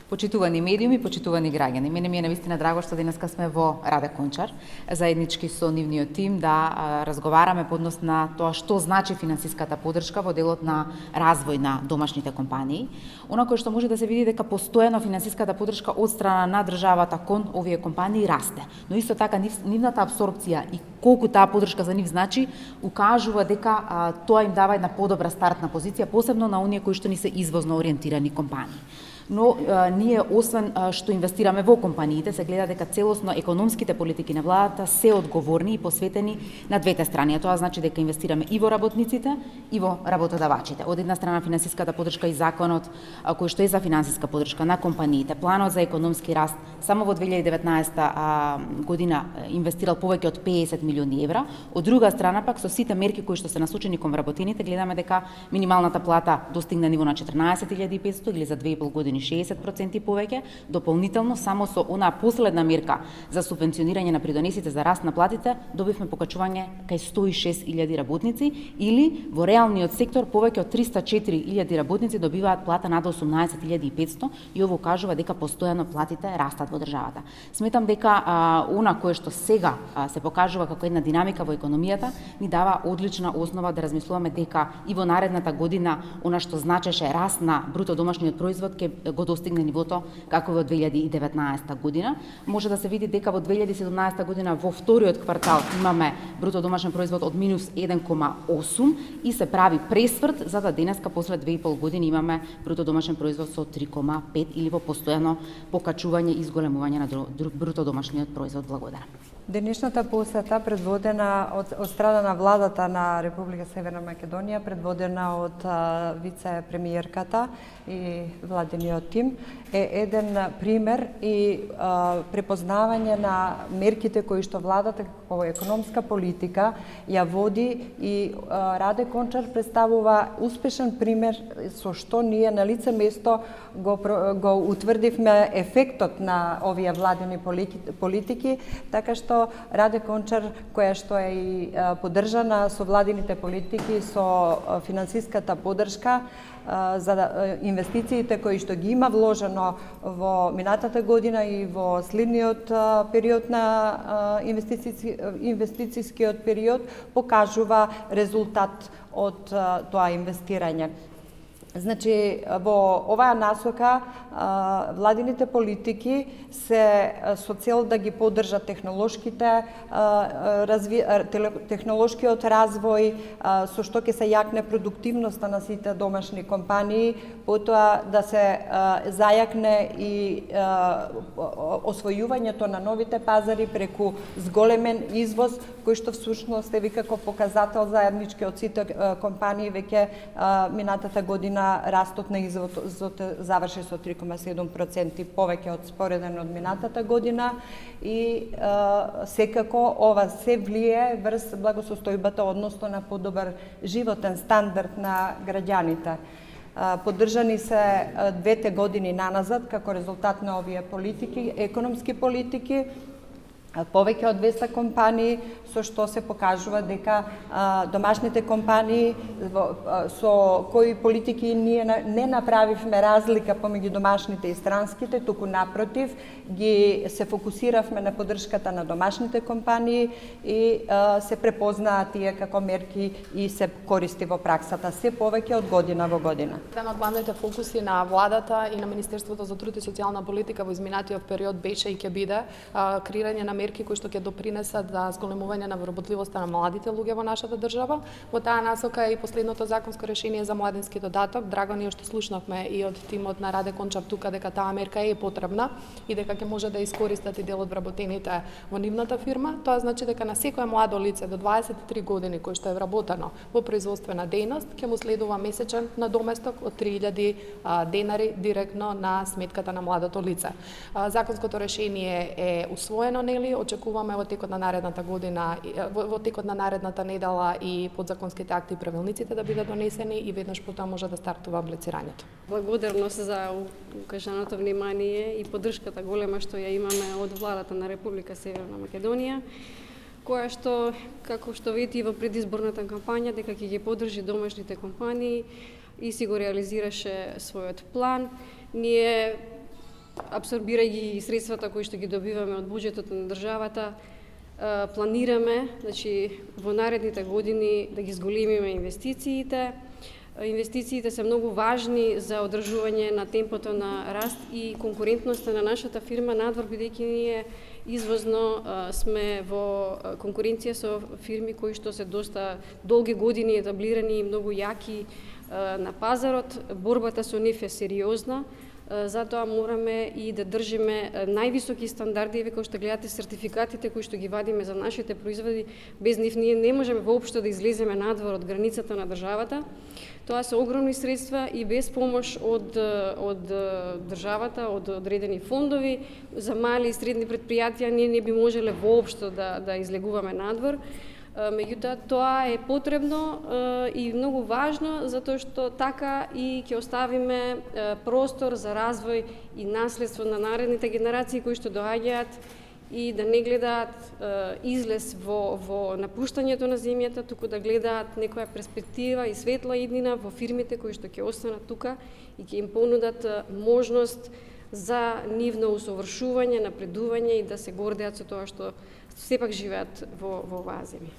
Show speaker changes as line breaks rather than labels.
Почитувани медиуми, почитувани граѓани. Мене ми е навистина драго што денеска сме во Раде Кончар, заеднички со нивниот тим да разговараме по однос на тоа што значи финансиската поддршка во делот на развој на домашните компании. Онако што може да се види дека постојано финансиската поддршка од страна на државата кон овие компании расте. Но исто така нивната апсорпција и колку таа поддршка за нив значи, укажува дека тоа им дава една подобра стартна позиција, посебно на оние кои што ни се извозно ориентирани компании. Но ние, освен што инвестираме во компаниите, се гледа дека целосно економските политики на владата се одговорни и посветени на двете страни. А тоа значи дека инвестираме и во работниците, и во работодавачите. Од една страна финансиската поддршка и законот кој што е за финансиска поддршка на компаниите, планот за економски раст само во 2019 година инвестирал повеќе од 50 милиони евра. Од друга страна пак со сите мерки кои што се насочени кон вработените, гледаме дека минималната плата достигна ниво на 14.500 или за 2,5 години 60% повеќе, дополнително само со онаа последна мерка за субвенционирање на придонесите за раст на платите, добивме покачување кај 106.000 работници или во реалниот сектор повеќе од 304.000 работници добиваат плата над 18.500 и ово кажува дека постојано платите растат во државата. Сметам дека она кое што сега се покажува како една динамика во економијата ни дава одлична основа да размислуваме дека и во наредната година она што значеше раст на бруто домашниот производ ќе го достигне нивото како во 2019 година. Може да се види дека во 2017 година во вториот квартал имаме бруто домашен производ од минус 1,8 и се прави пресврт за да денеска после 2,5 години имаме бруто домашен производ со 3,5 или во постојано покачување и изголемување на бруто домашниот производ. Благодарам.
Денешната посета предводена од страна на владата на Република Северна Македонија, предводена од вице-премиерката и владиниот тим, е еден пример и препознавање на мерките кои што владата како економска политика ја води и Раде Кончар представува успешен пример со што ние на лице место го утврдивме ефектот на овие владени политики, така што Раде Кончар, која што е и поддржана со владините политики, со финансиската поддршка за инвестициите кои што ги има вложено во минатата година и во следниот период на инвестицијскиот период, покажува резултат од тоа инвестирање. Значи, во оваа насока владините политики се со цел да ги поддржат технолошкиот развој, со што ќе се јакне продуктивноста на сите домашни компании, потоа да се зајакне и освојувањето на новите пазари преку зголемен извоз, кој што всушност е како показател заеднички од сите компании. Веќе минатата година растот на извозот заврши со 3,7% повеќе од спореден од минатата година и секако ова се влие врз благосостојбата, односно на подобар животен стандард на граѓаните. Поддржани се двете години наназад како резултат на овие политики, економски политики, повеќе од 200 компании, со што се покажува дека домашните компании со кои политики ние не направивме разлика помеѓу домашните и странските, туку напротив, ги се фокусиравме на поддршката на домашните компании и се препознаат тие како мерки и се користи во праксата се повеќе од година во година.
Еден од главните фокуси на владата и на Министерството за труд и социјална политика во изминатиот период беше и ќе биде креирање на мерки кои што ќе допринесат за зголемување на вработливоста на младите луѓе во нашата држава. Во таа насока е и последното законско решение за младински додаток. Драго ни што слушнавме и од тимот на Раде Кончар тука дека таа мерка е потребна и дека ќе може да искористат и дел од вработените во нивната фирма. Тоа значи дека на секое младо лице до 23 години кој што е вработено во производствена дејност ќе му следува месечен надоместок од 3000 денари директно на сметката на младото лице. Законското решение е усвоено, нели? Очекуваме во текот на наредната година, во текот на наредната недела и подзаконските акти и правилниците да бидат донесени и веднаш потоа може да стартува аплицирањето.
Благодарност за укажаното внимание и поддршката голема што ја имаме од владата на Република Северна Македонија, која што, како што видите во предизборната кампања, дека ќе ги поддржи домашните компании и си го реализираше својот план. Ние абсорбирајќи средствата кои што ги добиваме од буџетот на државата, планираме, значи, во наредните години да ги зголемиме инвестициите. Инвестициите се многу важни за одржување на темпото на раст и конкурентноста на нашата фирма надвор, бидејќи ние извозно сме во конкуренција со фирми кои што се доста долги години етаблирани и многу јаки на пазарот. Борбата со нив е сериозна. Затоа мораме и да држиме највисоки стандарди. Кои што гледате сертификатите кои што ги вадиме за нашите производи, без нив ние не можеме воопшто да излеземе надвор од границата на државата. Тоа се огромни средства и без помош од државата, од одредени фондови за мали и средни предпријатија ние не би можеле воопшто да излегуваме надвор. Меѓутоа, тоа е потребно и многу важно, затоа што така и ќе оставиме простор за развој и наследство на наредните генерации кои што доаѓаат и да не гледаат излез во напуштањето на земјата, туку да гледаат некоја перспектива и светла иднина во фирмите кои што ќе останат тука и ќе им понудат можност за нивно усовршување, напредување и да се гордеат со тоа што сепак живеат во оваа земја.